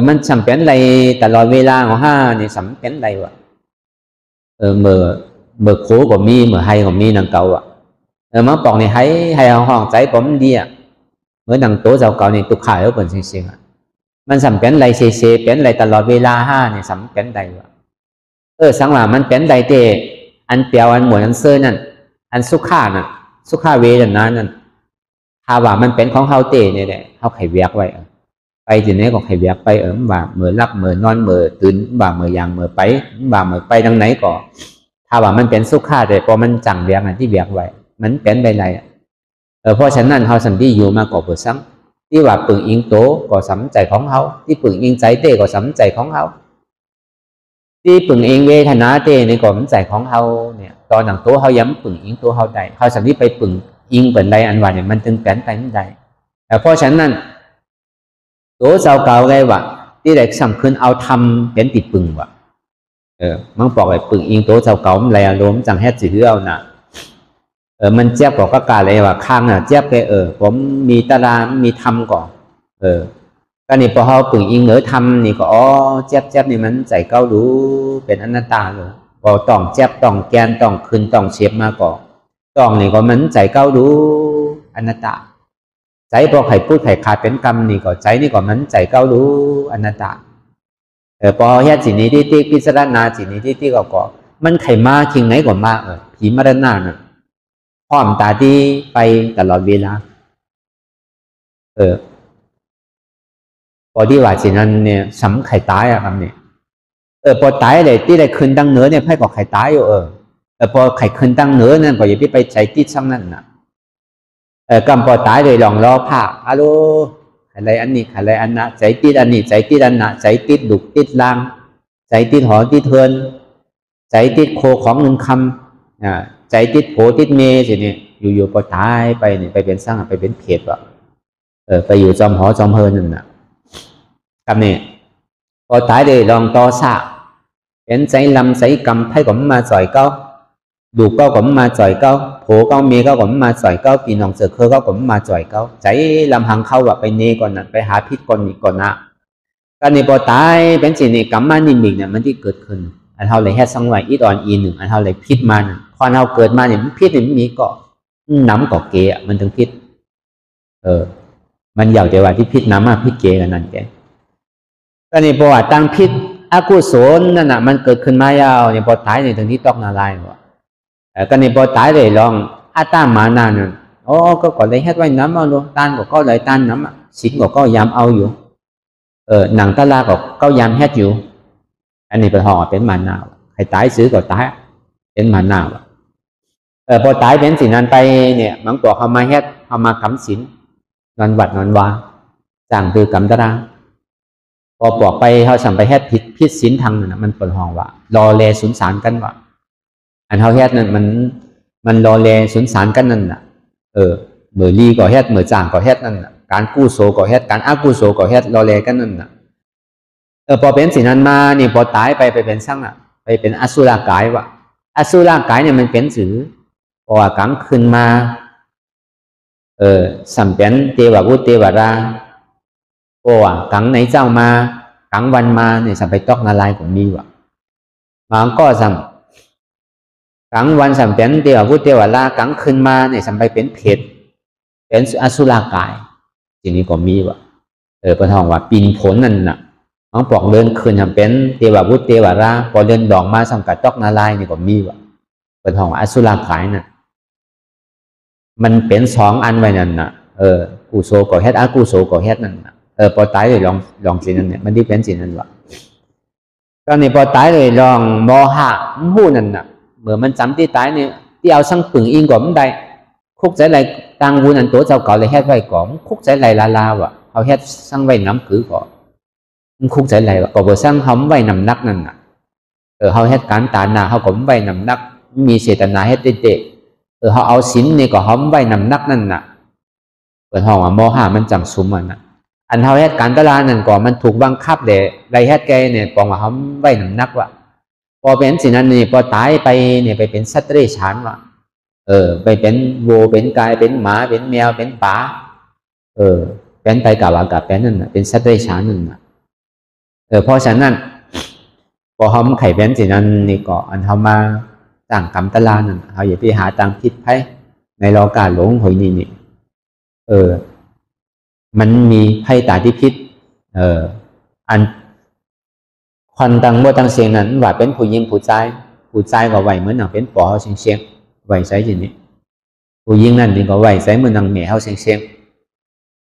มันสำเป็นอะไรตลอดเวลาของห้านี่สำเป็นอะไรวะเมื่อโคก็มีเมื่อให้ก็มีนังเก่าอ่ะมังปอกนี่ให้ห้องใจผมดีอ่ะเมื่อนังโตเจ้าเก่านี่ตุกขายแล้วเป็นเสียงมันสำเป็นไรเซเป็นไรตลอดเวลาห้าเนี่ยสำเป็นใดวะสังหวะมันเป็นใดเตอันเปียวอันหมวนอันเซอร์นั่นอันสุขานั่นสุขาเวทนั่นถ้าว่ามันเป็นของเฮาเตเนี่ยแหละเฮาไขเวียกไว้ไปที่ไหนก็ไขเวียกไปว่าเมื่อรับเมื่อนอนเมื่อตื่นว่าเมื่อยางเมื่อไปว่าเมื่อไปทางไหนก็ถ้าว่ามันเป็นสุขาแต่พอมันจังเวียกอันที่เวียกไว้มันเป็นใบไรเพราะฉะนั้นเฮาสันติอยู่มาก่อเปิดซ้ำที่ว่าปึงอิงโตก็สำใจของเขาที่ปึงอิงใจเต้ก็สำใจของเขาที่ปึงอิงเวทนาเต้ในก็สำใจของเขาเนี่ยตอนหนังโตเขาย้ำปึงอิงโตเขาใดเขาสัมที่ไปปึงอิงเป็นใดอันว่าเนี่ยมันถึงแปลนไปไม่ได้แต่เพราะฉะนั้นโตเจ้าเก่าไงวะที่เด็กสำคัญเอาทำเป็นติดปึงวะมันบอกไอ้ปึงอิงโตเจ้าเก่ามันอะไรอารมณ์จังแฮตสิเรื่องน่ะมันเจ็บก็กาเลยว่าข้างน่ะเจ็บไปผมมีตารางมีทำก่อนก็นี่พอเขาปึงอิงเหนือทำนี่ก็เจ็บนี่มันใจเก้ารู้เป็นอนัตตาเลยพอต้องเจ็บต้องแกนต้องขึ้นต้องเชียบมาก่อนต้องนี่ก็มันใจเก้ารู้อนัตตาใจพอไข่พูดไข่ขาดเป็นกรรมนี่ก็ใจนี่ก็มันใจเก้ารู้อนัตตาพอแค่จิตนี้ที่พิจารณาจิตนี้ที่ก็มันไข่มาคิงไหนก่อนมาผีมรณะน่ะพร้อมตาที่ไปตลอดเวลาพอที่ว่าสิ่งนั้นเนี่ยสำไข่ตายอะครับเนี่ยพอตายเลยที่ได้คืนตั้งเหนือเนี่ยไพ่ก็ไข่ตายอยู่พอไข่คืนตั้งเหนือนั่นก็อย่าไปใช้ติดช่างนั่นน่ะกำพอตายเลยลองรอผ้าฮัลโหลอะไรอันนี้อะไรอันนั้นใจติดอันนี้ใจติดอันนั้นใจติดดุกติดลางใจติดหอติดเทินใจติดโคของเงินคำใจติดโผติดเมสิเนี่ยอยู่พอตายไปเนี่ยไปเป็นสร้างไปเป็นเพจวะไปอยู่จอมหอจอมเฮินนั่นน่ะครับเนี่ยพอตายเลยลองต่อซะเป็นใจลำใจกำให้ผมมาจ่อยเก้าดูก็ผมมาจ่อยเก้าโผเก้าเมียก็ผมมาจ่อยเก้าปีน้องเสือเคอก็ผมมาจ่อยเก้าใจลำหังเข้าว่าไปเนก่อนน่ะไปหาพิษก่อนนี่ก่อนนะก็เนี่ยพอตายเป็นสิ่งนี้กรรมมานิมิตเนี่ยมันที่เกิดขึ้นอันเท่าไรแค่สังไว้อีตอนอีหนึ่งอันเท่าไรพิษมาหนึ่งพอเราเกิดมาเนี่ยพิษเนี่ยมันมีก็น้ำก็เกะมันถึงพิษมันอยากจะว่าที่พิษน้ำมาพิษเกกันนั่นแกก็นี่พอว่าตั้งพิษอกุศลนั่นน่ะมันเกิดขึ้นมายาวเนี่ยพอตายในถึงที่ตอกนาลายวะก็นี่พอตายเลยลองอาตามานานั่นก็เลยเฮ็ดไว้น้ำเอาดูต้านก็เลยต้านน้ำสิงก็ยามเอาอยู่หนังตะลาก็ยามเฮ็ดอยู่อันนี้เป็นห่อเป็นมานาวให้ตายซื้อก็ตายเป็นมานาวพอตายเป็นสิ่งนั้นไปเนี่ยมันตัวเขามาเฮ็ดเขามากำศีลนอนวัดนอนวาจ้างคือกำตะราพอบอกไปเขาสั่งไปเฮ็ดพิษศีลทางนั้นมันเป็นห่องว่ารอแลสุนสารกันว่าอันเขาเฮ็ดนั่นมันรอแลสุนสารกันนั่นน่ะเมื่อลีก็เฮ็ดเมื่อจ้างก็เฮ็ดนั่นน่ะการกู้โสก็เฮ็ดการอากู้โสก็เฮ็ดรอแลกันนั่นน่ะพอเป็นสิ่งนั้นมานี่พอตายไปเป็นสร้างอ่ะไปเป็นอสุรกายวะอสุรกายเนี่ยมันเป็นสื่อพอกลางคืนมาสัมเป็นเทวบุตรเทวดาพ ว่ากังไหนเจ้ามากังวันมาเนี่ยสัมไปตอกนาลายก็มีว่ะมาก็สัมกังวันสัมเป็นเดียวพูดเดียวลากังขึ้นมาเนี่ยสัมไปเป็นเพชรเป็นอสุรกายทีนี้ก็มีว่ะปะทองว่าปีนผลนั่นน่ะน้องปอกเดินขึ้นทำเป็นเทวบุตรเทวราพอเดินดอกมาสังกัดตอกนาลายนี่ก็มีว่ะปะทองว่าอสุรกายน่ะมันเป็นสองอันไว้นั่นน่ะกุโสก็เฮ็ดอกุโสก็เฮ็ดนั่นน่ะพอตายเลยลองสินั่นเนี่ยมันที่เป็นสินั่นว่ะตอนนี้พอตายเลยลองโมหะหูนั่นน่ะเมื่อมันจำที่ตายเนี่ยที่เอาสังปึงอิงก็มันได้คุกใจไรตังวุนันตัวเจ้าเก่าเลยเฮ็ดไว้ก่อนคุกใจไรลาว่ะเอาเฮ็ดสังไว้น้ำกือก่อนมันคุกใจไรว่ะก็บ่สังหอมไว้น้ำนักนั่นน่ะเขาเฮ็ดการตาหน้าเขาก็ไว้น้ำนักมีเจตนาเฮ็ดเตะเขาเอาศีลนี่ก็หอมไว้น้ำนักนั่นน่ะเปิดห้องว่าโมหะมันจังสุมมันน่ะอันเขาเฮ็ดการตลาดนั่นก็มันถูกบังคับเลยไรเฮ็ดแกเนี่ยปองว่าหอมไว้น้ำนักว่ะพอเป็นสิ่งนั้นนี่พอตายไปเนี่ยไปเป็นสัตว์เดรัจฉานว่ะไปเป็นวัวเป็นกายเป็นหมาเป็นแมวเป็นป๋าเป็นไปกับอากาศเป็นนั่นน่ะเป็นสัตว์เดรัจฉานนั่นน่ะเพราะฉะนั้นพอเขาไข่เป็นสิ่งนั้นนี่ก็อันเขามาต่างกรรมตลาดนั่นเขาอย่าไปหาตังพิษไพ่ในโลกาหลงหอยนี่มันมีไพ่ตาที่พิษอันคนต่างบ่ต่างเสียงนั้นว่าเป็นผู้หญิงผู้ชายก็ไหวเหมือนหนังเป็นปอเขาเสียงไหวใส่อย่างนี้ผู้หญิงนั่นนี่ก็ไหวใส่เหมือนหนังแม่เขาเสียง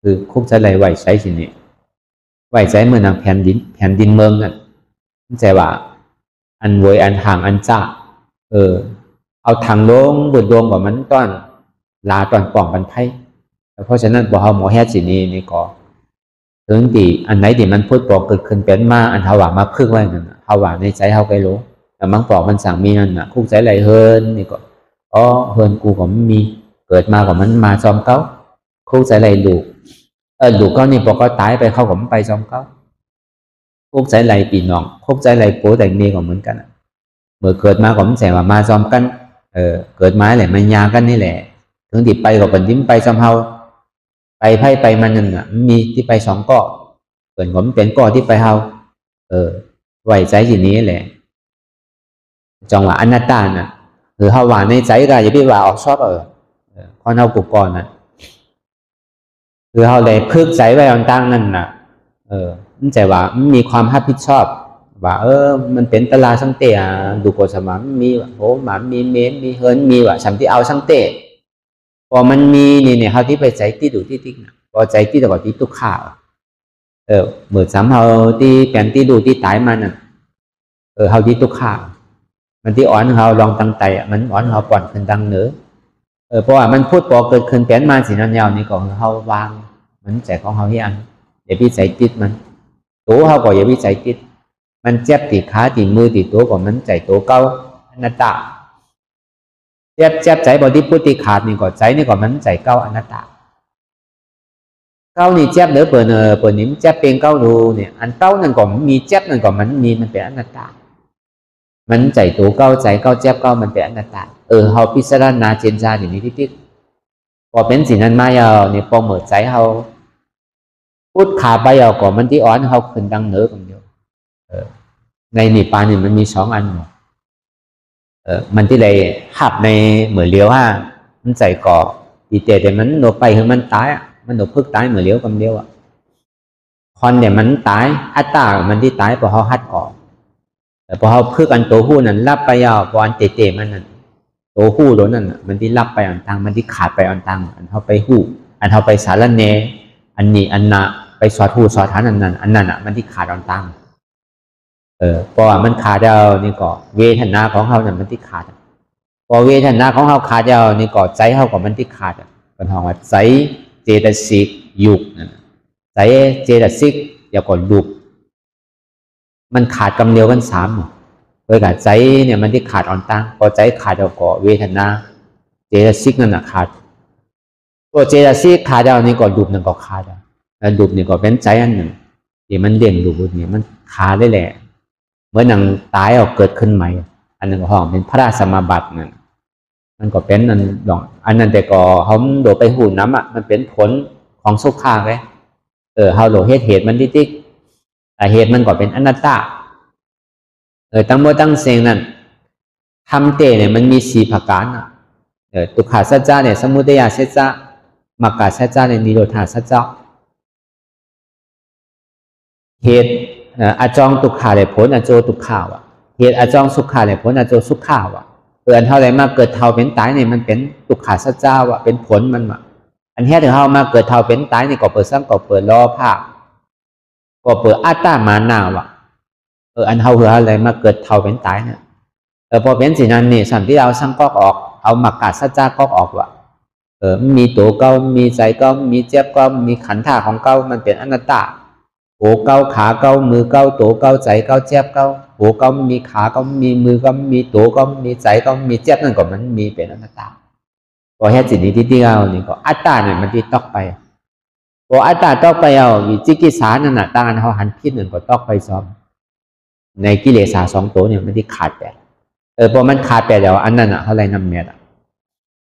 คือคุกใจไหลไหวใส่อย่างนี้ไหวใส่เหมือนหนังแผ่นดินเมืองนั่นใจว่าอันโวยอันห่างอันจ้าเอาทางลงบนดวงกว่ามันต้อนลาตอนป่องบันไพ่เพราะฉะนั้นบ่เฮาหมอแฮดสินี่ก็ถึงที่อันไหนที่มันพูดบอกเกิดขึ้นเป็นมาอันเฮาว่ามาพึ่งไว้นั่นเฮาว่าในใจเฮาก็รู้แต่มังปอกมันสั่งมีนั่นน่ะคุกใจไหลเฮินนี่ก็เฮินกูก็มีเกิดมากับมันมาจอมเก้าคุกใจไหลลูกลูกก็นี่พอก็ตายไปเขาก็ไปจอมเก้าคุกใจไหลปีน้องคุกใจไหลปู่แต่เมียก็เหมือนกันเมื่อเกิดมาก็มันแสว่ามาจอมกันเกิดมาแหละมันยากันนี่แหละถึงที่ไปก็เป็นยิ้มไปจอมเฮาไปไพ่ไปมันนั่นน่ะมีที่ไปสองก้อเกิดผมเป็นก้อที่ไปเฮาไหวใจทีนี้แหละจังหวะอนัตตาน่ะหรือเฮาว่าในใจก็อย่าไปว่าออกชอบพอเฮาปุกก่อนน่ะคือเฮาเลยพึกใจไว้ต่างๆนั่นน่ะมันใจว่ามันมีความรับผิดชอบว่ามันเป็นตลาดสังเตะดูโกสมานมีโหหมามีเมนมีเฮินมีว่าฉันที่เอาสังเตะพอมันมีนี่เขาที่ไปใจที่ดูที่ติ๊กนะพอใจที่แต่ก่อนที่ตุกข่าวเหมือนซ้ำเขาที่แผนที่ดูที่ตายมันเขาที่ตุกข่าวมันที่อ่อนเขาลองตั้งใจมันอ่อนเขาปล่อนขึ้นดังเนื้อเพราะว่ามันพูดพอเกิดขึ้นแผนมาสินันยาวนี่ก็เขาวางมันใจของเขาที่อันอย่าพี่ใจติดมันตัวเขาก็อย่าพี่ใจติดมันเจ็บติดขาติดมือติดตัวก็มันใจตัวเก้าอนัตตาเจ็บใจบอดี้พุทธิขาดนี่ก็ใจนี่ก็มันใจเก้าอนัตตาเก้านี่เจ็บเนื้อเปิดนิ้มเจ็บเป็นเก้าดูเนี่ยอันเก้านั่นก็มีเจ็บนั่นก็มันมีมันเป็นอนัตตามันใจตัวเก้าใจเก้าเจ็บเก้ามันเป็นอนัตตาเฮาพิจารณาเจนจาอย่างนี้ที่พอเป็นสิ่งนั้นมาเอาเนี่ยพอเหมือใจเฮาพุทขาไปเอาก็มันที่อ่อนเฮาขึ้นดังเนื้อกันเดียวในนิพพานนี่มันมีสองอันมันที่เลยหับในเหมือนเลี้ยวมันใจก่อดีเจแต่มันโดนไปคือมันตายมันโดนพึกตายเหมือนเลี้ยวกำเดียวคนเนี่ยมันตายอัตตามันที่ตายพอเขาหัดออกแต่พอเขาพึกอันตัวหู้นั้นรับไปยาวพออันเจมันนั่นตัวหู้ตัวนั้นมันที่รับไปอันตังมันที่ขาดไปอันตังอันเขาไปหู้อันเขาไปสารเนอันนี้อันน่ะไปสอดหูสอดฐานอันนั้นมันที่ขาดอันตังพอมันขาดเดียวนี่ก็เวทนาของเขาเนี่ยมันที่ขาดพอเวทนาของเขาขาดเดียวนี่ก็ใจเขาก็มันที่ขาดเป็นห้องว่าใจเจตสิกยุกใจเจตสิกเดี๋ยวก่อนยุกมันขาดกำเดียวกันสามเลยกับใจเนี่ยมันที่ขาดอ่อนตั้งพอใจขาดเดียวก็เวทนาเจตสิกนั่นน่ะขาดพอเจตสิกขาดเดียวนี่ก็ยุกนั่นก็ขาดแล้วยุกนี่ก็เป็นใจอันหนึ่งที่มันเด่นยุกนี่มันขาดได้แหละเมื่อหนังตายออกเกิดขึ้นใหม่อันนึงห้องเป็นพระราชสมาบัตินั่นมันก็เป็นอันดอกอันนั้นแต่ก็เขาโดดไปหูน้ำมันเป็นผลของสุขาไง เฮาโลเหตุมันติ๊กแต่เหตุมันก็เป็นอนัตตาตั้งโมตั้งเสียงนั้นทำเตเนี่ยมันมี4ประการทุกขาสัจจะเนี่ยสมุทัยสัจจะมรรคสัจจะเนี่ยนิโรธาสัจจะเหตุอจองทุกขาเลยผลอโจทุกขาวเหตุอจองสุขาเลยผลอโจสุขาวอันเท่าไรมาเกิดเท่าเป็นตายเนี่ยมันเป็นทุกขาสัจจะเป็นผลมันอันแท้ถึงเฮามาเกิดเท่าเป็นตายนี่ก็เปิดซ้ำก็เปิดล้อผ้าก็เปิดอัตตามานาอันเฮาคืออะไรมาเกิดเท่าเป็นตายเนี่ยพอเป็นสิ่งนั้นนี่สันที่เราสร้างก็ออกเอามรรคสัจจะก็ออกมีตัวเก้ามีใจเก้ามีเจ็บเก้ามีขันธ์ท่าของเก้ามันเป็นอนัตตาหัวเก้าขาเก้ามือเก้าตัวเก้าใจเก้าเจ็บเก้าหัวเก้ามีขาเก้ามีมือเก้ามีตัวเก้ามีใจเก้ามีเจ็บนั่นก็มันมีเป็นอนัตตาพอแค่สิ่งนี้ที่เรานี่ก็อัตตาเนี่ยมันที่ตอกไปพออัตตาตอกไปวิจิกิจฉานั่นน่ะตั้งอันเขาหันพิษหนึ่งก็ตอกไปซ้อมในกิเลส2ตัวเนี่ยมันที่ขาดไปพอมันขาดไปแล้วอันนั้นเขาอะไรนำเมีย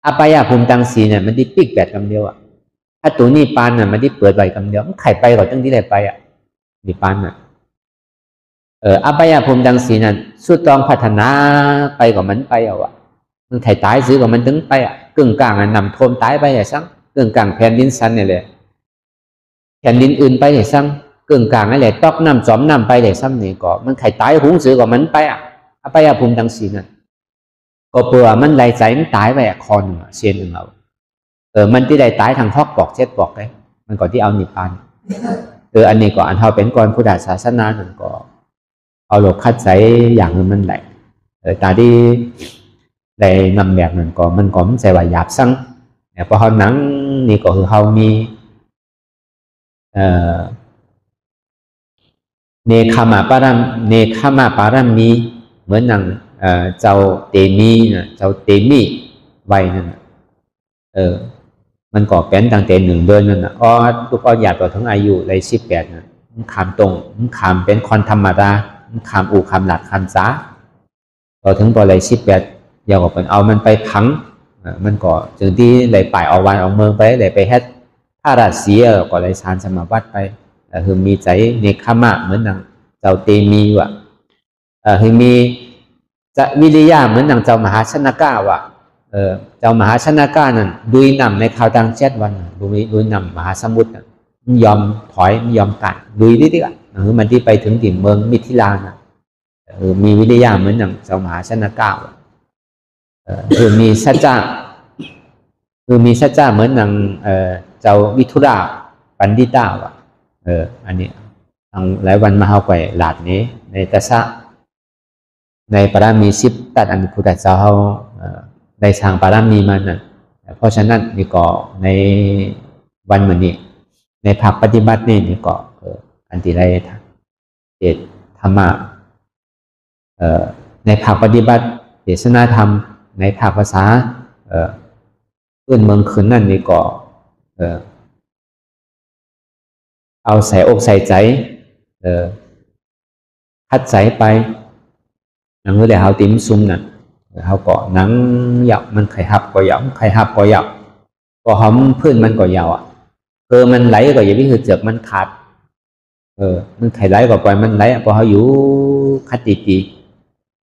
อปายาภูมิตังสีเนี่ยมันที่ปิกแบบคำเดียวถ้าตัวนี้ปานน่ะมันที่เปิดไว้คำเดียวมันไข่ไปก่อนตั้งที่ไหนไปมีปานน่ะอปายาภูมิตังสีนั่นสุดตองพัฒนาไปกว่ามันไปมันไข่ตายซื้อกว่ามันถึงไปกึ่งกลางนำโทมตายไปอย่างซังกึ่งกลางแผ่นดินสันเนี่ยเลยแผ่นดินอื่นไปอย่างซังกึ่งกลางนั่นแหละตอกน้ำจอมน้ำไปอย่างซ้ำนี่ก็มันไข่ตายหุงซื้อกว่ามันไปอปายาภูมิตังสีนั่นก็เปลือมันไหลใจมันตายไปคอหนึ่งเสียนหนึ่งมันที่ได้ตายทางฮอกบอกเช็ดบอกเลยมันก่อนที่เอานิพพานอันนี้ก็อันเท่าเป็นก่อนพุทธศาสนาหนึ่งก็เอาหลบคัดใจอย่างนึงมันไหลตาที่ได้นำแบบนั้นก็มันก็ไม่ใช่ว่าหยาบซังแต่พอเขาหนังนี่ก็คือเขามีเนคขมาปารัมมีเหมือนนังเจ้าเตมีนะเจ้าเตมีไว้นั่นมันก็เป็นตั้งแต่1 เดือนนั่นทุกคนอยากต่อถึงอายุเลย18นะมันขามตรงมันขามเป็นคนธรรมดามันขามอู่ขามหลักขามจ้าต่อถึงพอเลย18อยากเป็นเอามันไปพังมันก็จึงที่เลยป่ายเอาวันเอาเมืองไปเลยไปเฮ็ดท่าราศีก็เลยชานสมาบัติไปคือมีใจเนคขมะเหมือนนังเจ้าเตมีคือมีจะวิริยะเหมือนดังเจ้ามหาชนกาเจ้ามหาชนกานั่นดุยนำในข่าวดัง7 วันดุยนำมหาสมุทรยอมถอยยอมกัดดุยดิคือมันที่ไปถึงถิ่นเมืองมิถิลามีวิริยะเหมือนดังเจ้ามหาชนกาคือมีสัจจะเหมือนดังเจ้าวิทุราปันดิตาอันนี้ทางหลายวันมาเอาไปหลาดนี้ในตะสะในปารามี10 ตัดอันพุทธเจ้าได้สร้างปารามีมันเพราะฉะนั้นนี่ก็ในวันเหมือนนี้ในภาคปฏิบัตินี่ก็อันที่ไรเทศธรรมะในภาคปฏิบัติเทศนาธรรมในภาคภาษาอื่นเมืองคืนนั่นนี่ก็เอาใส่อกใส่ใจคัดใส่ไปนังเดี๋ยวเขาติ้มซุ่มน่ะเขาก็นังหยับมันไข่หับก็หยับไข่หับก็หยับก็หอมพื้นมันก็ยาวมันไหลก็อย่าพี่คือเจือกมันขาดมันไข่ไหลก็ปล่อยมันไหลพอเขาอยู่คัดตี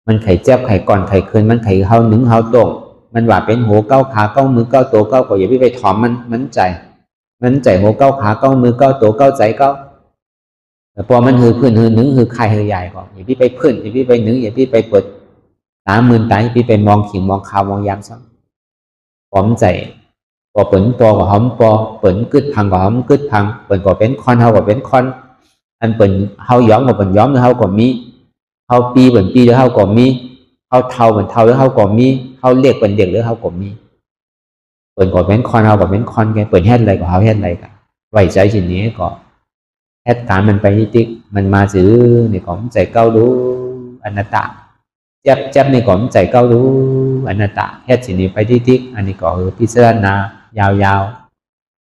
มันไข่เจ็บไข่ก่อนไข่คืนมันไข่เขาหนึ่งเขาตรงมันว่าเป็นหัวเก้าขาเก้ามือเก้าตัวเก้าก็อย่าพี่ไปถอมมันใจหัวเก้าขาเก้ามือเก้าตัวเก้าใจเก้าพอมันหือพื้นหือหนึ่งหือไข่หือใหญ่ก่อนอย่าพี่ไปพื้นอย่าพี่ไปหนึ่งอย่าพี่ไปเปิด30,000 ตาพี่ไปมองขิงมองข่าวมองยามซ้ำพร้อมใจพอเปิดตัวก็หอมพอเปิดกึดพังก็หอมกึดพังเปิดก็เป็นคอนเฮาก็เป็นคอนอันเปิดเฮาย้อมก็เป็นย้อมหรือเฮาก็มีเฮาปีเปิดปีหรือเฮาก็มีเฮาเทาเหมือนเทาหรือเฮาก็มีเฮาเรียกเป็นเด็กหรือเฮาก็มีเปิดก็เป็นคอนเฮาก็เป็นคอนแกเปิดเฮ็ดอะไรก็เฮาเฮ็ดอะไรกันไว้ใจสิ่งนี้ก็เหตุการณ์มันไปติ๊กมันมาซื้อนี่ของใจเก้ารู้อนัตตาจับนี่ของใจเก้ารู้อนัตตาเหตุสิ่งนี้ไปติ๊กอันนี้ก็คือพิจารณายาว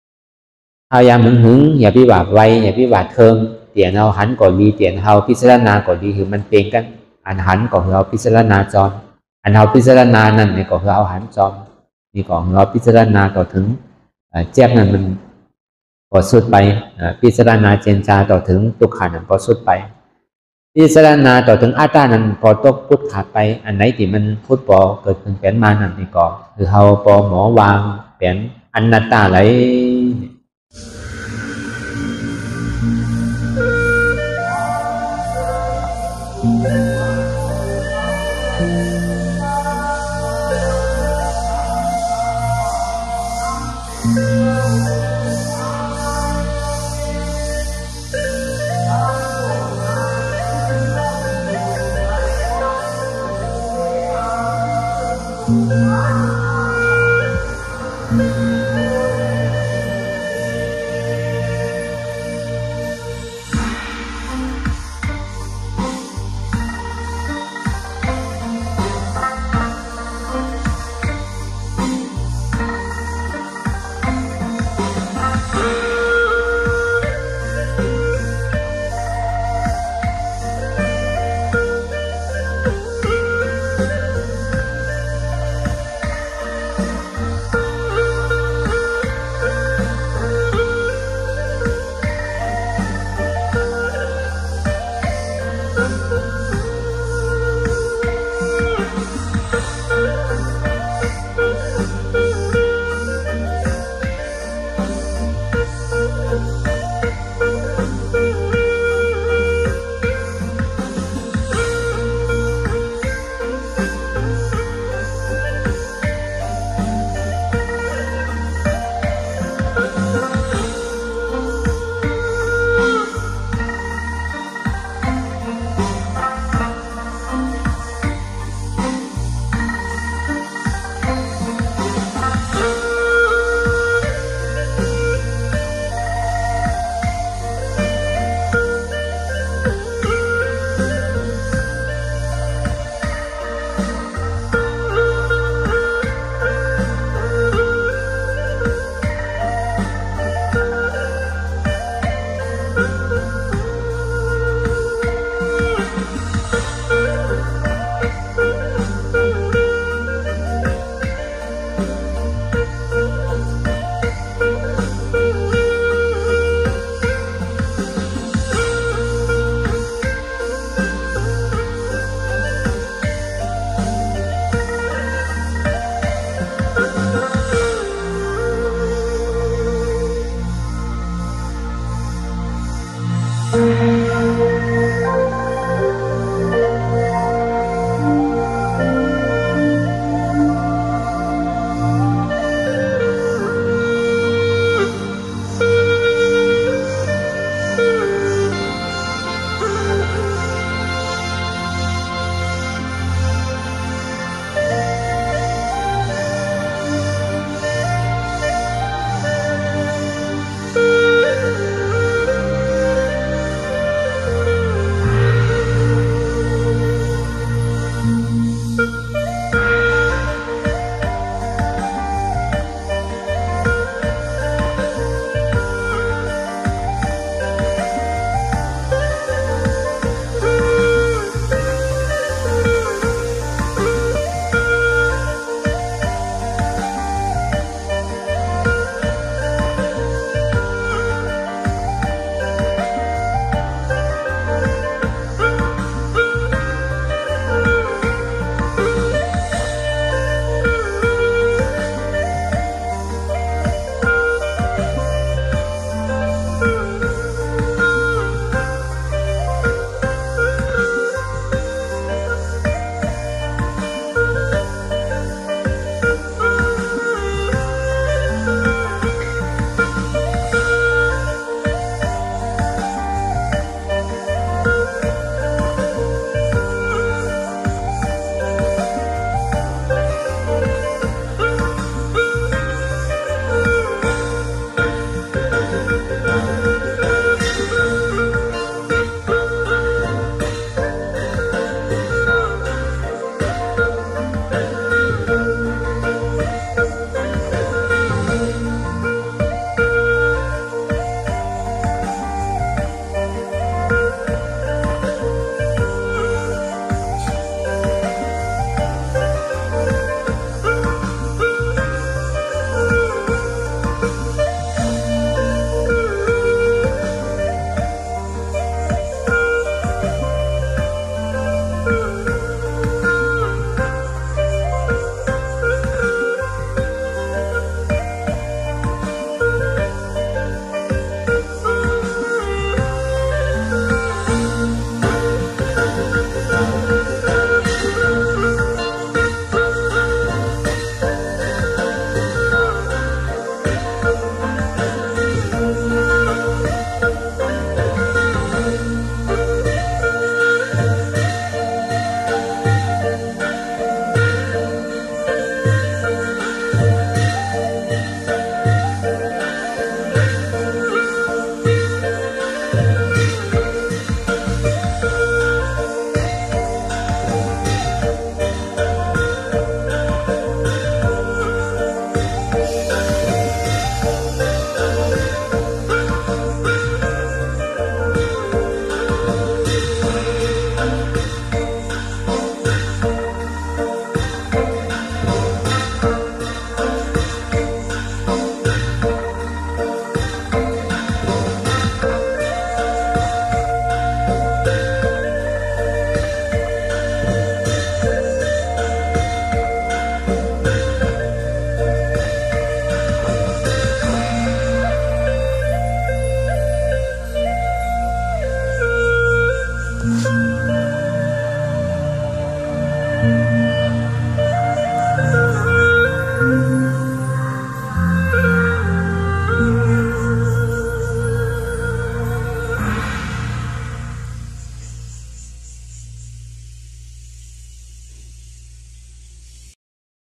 ๆเอายามหึงอย่าพิบาทไวอย่าพิบาทเทิงเตียนเอาหันก่อนดีเตียนเฮาพิจารณาก่อนดีคือมันเป็นกันอันหันก็คือเอาพิจารณาจอมอันเฮาพิจารณานั่นนี่ก็คือเอาหันจอมนี่ก็เราพิจารณาก็ถึงเจ็บนั่นมันก็ อสุดไปพิจารณาเจนจาต่อถึงทุกขานั้นพอสุดไปพิจารณาต่อถึงอัตตานั้นพอตกพุทธขาดไปอันไหนที่มันพุทธปอเกิดขึ้นเป็นมานั่นนี่ก็คือเขาปอหมอวางเป็นอนัตตาไหลMm-hmm.